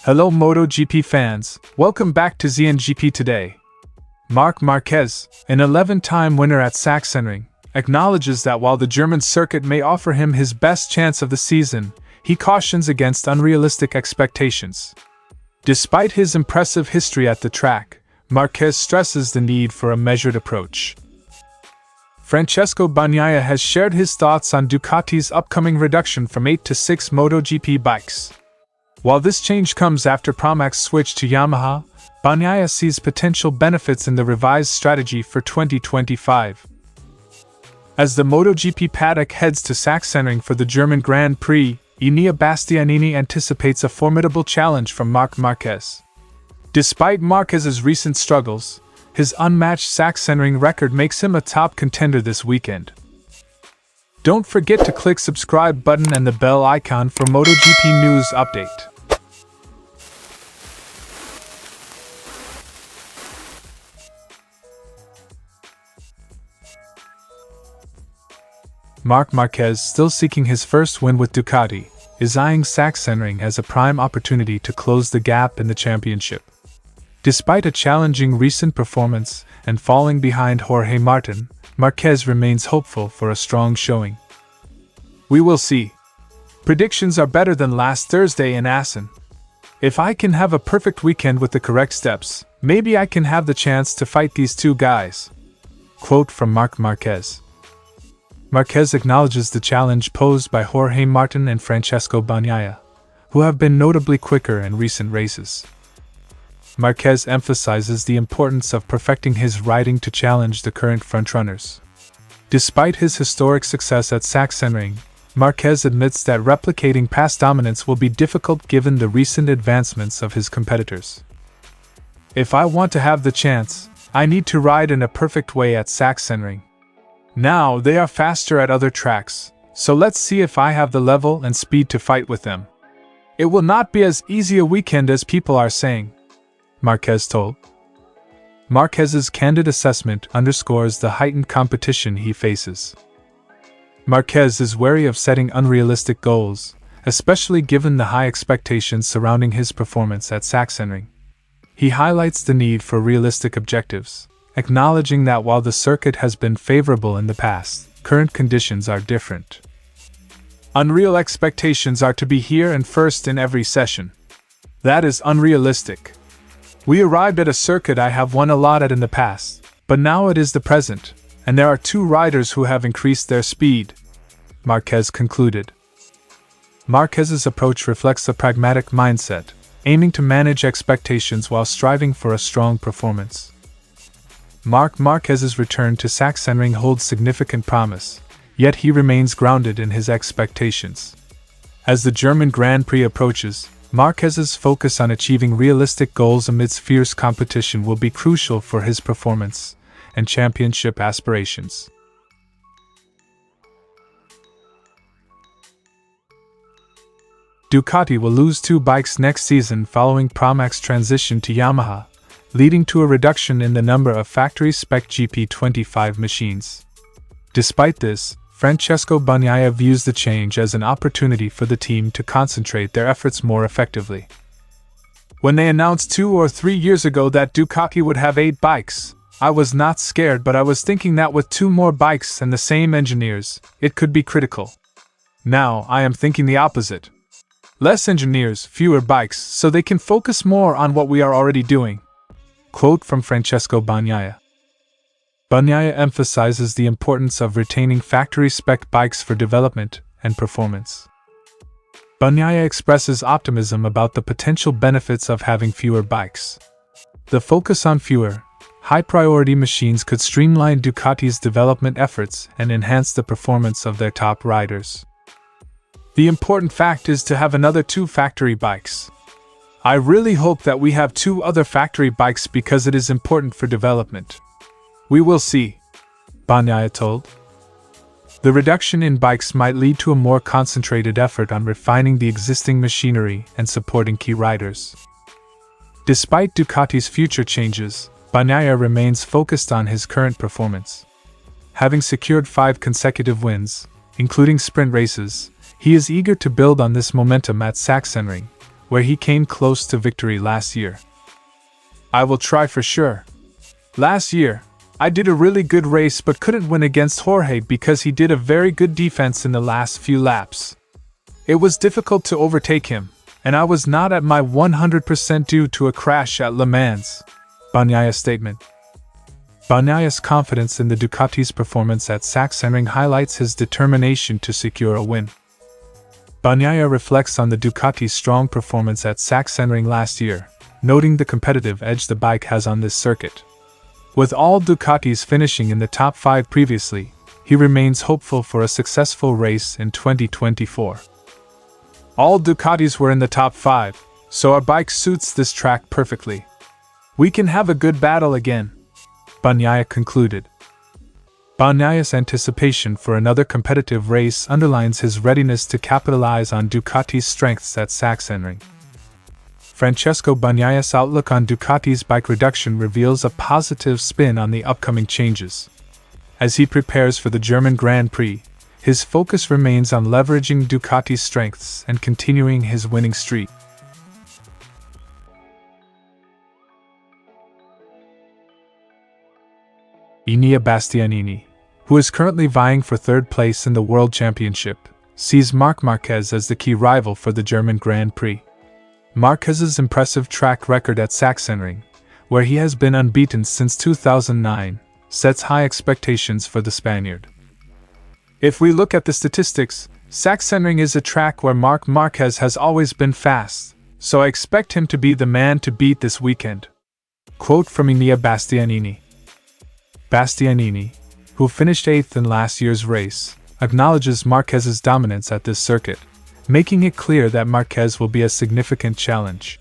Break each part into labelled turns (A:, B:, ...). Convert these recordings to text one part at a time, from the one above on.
A: Hello MotoGP fans, welcome back to ZNGP today. Marc Marquez, an 11-time winner at Sachsenring, acknowledges that while the German circuit may offer him his best chance of the season, he cautions against unrealistic expectations. Despite his impressive history at the track, Marquez stresses the need for a measured approach. Francesco Bagnaia has shared his thoughts on Ducati's upcoming reduction from 8 to 6 MotoGP bikes. While this change comes after Pramac's switch to Yamaha, Bagnaia sees potential benefits in the revised strategy for 2025. As the MotoGP paddock heads to Sachsenring for the German Grand Prix, Enea Bastianini anticipates a formidable challenge from Marc Marquez. Despite Marquez's recent struggles, his unmatched Sachsenring record makes him a top contender this weekend. Don't forget to click subscribe button and the bell icon for MotoGP news update. Marc Marquez, still seeking his first win with Ducati, is eyeing Sachsenring as a prime opportunity to close the gap in the championship. Despite a challenging recent performance and falling behind Jorge Martin, Marquez remains hopeful for a strong showing. We will see. Predictions are better than last Thursday in Assen. If I can have a perfect weekend with the correct steps, maybe I can have the chance to fight these two guys. Quote from Marc Marquez. Marquez acknowledges the challenge posed by Jorge Martin and Francesco Bagnaia, who have been notably quicker in recent races. Marquez emphasizes the importance of perfecting his riding to challenge the current frontrunners. Despite his historic success at Sachsenring, Marquez admits that replicating past dominance will be difficult given the recent advancements of his competitors. If I want to have the chance, I need to ride in a perfect way at Sachsenring. Now they are faster at other tracks, so let's see if I have the level and speed to fight with them. It will not be as easy a weekend as people are saying, Marquez told. Marquez's candid assessment underscores the heightened competition he faces. Marquez is wary of setting unrealistic goals, especially given the high expectations surrounding his performance at Sachsenring. He highlights the need for realistic objectives, acknowledging that while the circuit has been favorable in the past, current conditions are different. Unreal expectations are to be here and first in every session. That is unrealistic. We arrived at a circuit I have won a lot at in the past, but now it is the present, and there are two riders who have increased their speed, Marquez concluded. Marquez's approach reflects a pragmatic mindset, aiming to manage expectations while striving for a strong performance. Marc Marquez's return to Sachsenring holds significant promise, yet he remains grounded in his expectations. As the German Grand Prix approaches, Marquez's focus on achieving realistic goals amidst fierce competition will be crucial for his performance and championship aspirations. Ducati will lose 2 bikes next season following Pramac's transition to Yamaha, leading to a reduction in the number of factory-spec GP25 machines. Despite this, Francesco Bagnaia views the change as an opportunity for the team to concentrate their efforts more effectively. When they announced 2 or 3 years ago that Ducati would have 8 bikes, I was not scared, but I was thinking that with 2 more bikes and the same engineers, it could be critical. Now I am thinking the opposite. Less engineers, fewer bikes, so they can focus more on what we are already doing. Quote from Francesco Bagnaia. Bagnaia emphasizes the importance of retaining factory-spec bikes for development and performance. Bagnaia expresses optimism about the potential benefits of having fewer bikes. The focus on fewer, high-priority machines could streamline Ducati's development efforts and enhance the performance of their top riders. The important fact is to have another 2 factory bikes. I really hope that we have 2 other factory bikes because it is important for development. We will see, Bagnaia told. The reduction in bikes might lead to a more concentrated effort on refining the existing machinery and supporting key riders. Despite Ducati's future changes, Bagnaia remains focused on his current performance. Having secured 5 consecutive wins, including sprint races, he is eager to build on this momentum at Sachsenring, where he came close to victory last year. "I will try for sure. Last year, I did a really good race but couldn't win against Jorge because he did a very good defense in the last few laps. It was difficult to overtake him, and I was not at my 100% due to a crash at Le Mans," Bagnaia's statement. Bagnaia's confidence in the Ducati's performance at Sachsenring highlights his determination to secure a win. Bagnaia reflects on the Ducati's strong performance at Sachsenring last year, noting the competitive edge the bike has on this circuit. With all Ducatis finishing in the top 5 previously, he remains hopeful for a successful race in 2024. "All Ducatis were in the top 5, so our bike suits this track perfectly. We can have a good battle again," Bagnaia concluded. Bagnaia's anticipation for another competitive race underlines his readiness to capitalize on Ducati's strengths at Sachsenring. Francesco Bagnaia's outlook on Ducati's bike reduction reveals a positive spin on the upcoming changes. As he prepares for the German Grand Prix, his focus remains on leveraging Ducati's strengths and continuing his winning streak. Enea Bastianini, who is currently vying for 3rd place in the World Championship, sees Marc Marquez as the key rival for the German Grand Prix. Marquez's impressive track record at Sachsenring, where he has been unbeaten since 2009, sets high expectations for the Spaniard. "If we look at the statistics, Sachsenring is a track where Marc Marquez has always been fast, so I expect him to be the man to beat this weekend." Quote from Enea Bastianini. Bastianini, who finished 8th in last year's race, acknowledges Marquez's dominance at this circuit, making it clear that Marquez will be a significant challenge.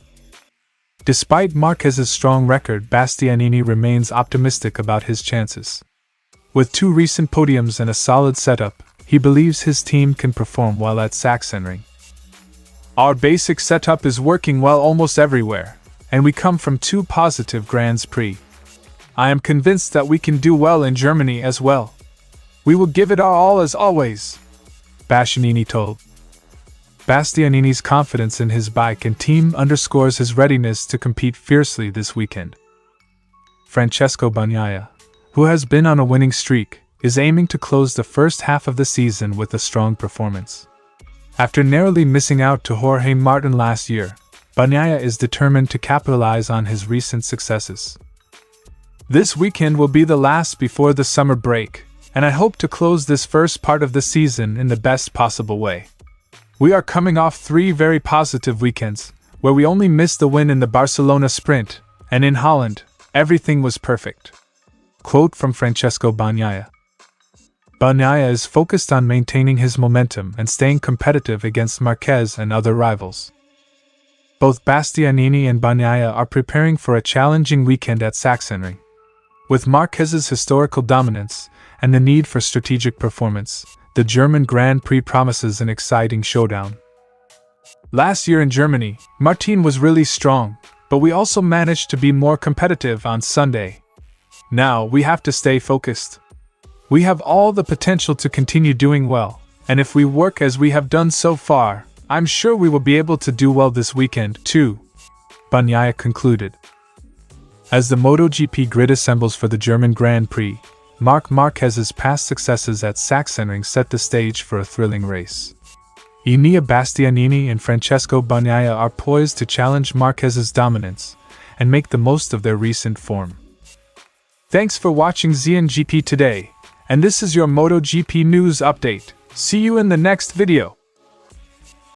A: Despite Marquez's strong record, Bastianini remains optimistic about his chances. With 2 recent podiums and a solid setup, he believes his team can perform well at Sachsenring. "Our basic setup is working well almost everywhere, and we come from 2 positive Grands Prix. I am convinced that we can do well in Germany as well. We will give it our all as always," Bastianini told. Bastianini's confidence in his bike and team underscores his readiness to compete fiercely this weekend. Francesco Bagnaia, who has been on a winning streak, is aiming to close the first half of the season with a strong performance. After narrowly missing out to Jorge Martin last year, Bagnaia is determined to capitalize on his recent successes. "This weekend will be the last before the summer break, and I hope to close this first part of the season in the best possible way. We are coming off 3 very positive weekends, where we only missed the win in the Barcelona sprint, and in Holland, everything was perfect." Quote from Francesco Bagnaia. Bagnaia is focused on maintaining his momentum and staying competitive against Marquez and other rivals. Both Bastianini and Bagnaia are preparing for a challenging weekend at Sachsenring. With Marquez's historical dominance and the need for strategic performance, the German Grand Prix promises an exciting showdown. "Last year in Germany, Martin was really strong, but we also managed to be more competitive on Sunday. Now we have to stay focused. We have all the potential to continue doing well, and if we work as we have done so far, I'm sure we will be able to do well this weekend too," Bagnaia concluded. As the MotoGP grid assembles for the German Grand Prix, Marc Marquez's past successes at Sachsenring set the stage for a thrilling race. Enea Bastianini and Francesco Bagnaia are poised to challenge Marquez's dominance and make the most of their recent form. Thanks for watching ZNGP today, and this is your MotoGP news update. See you in the next video.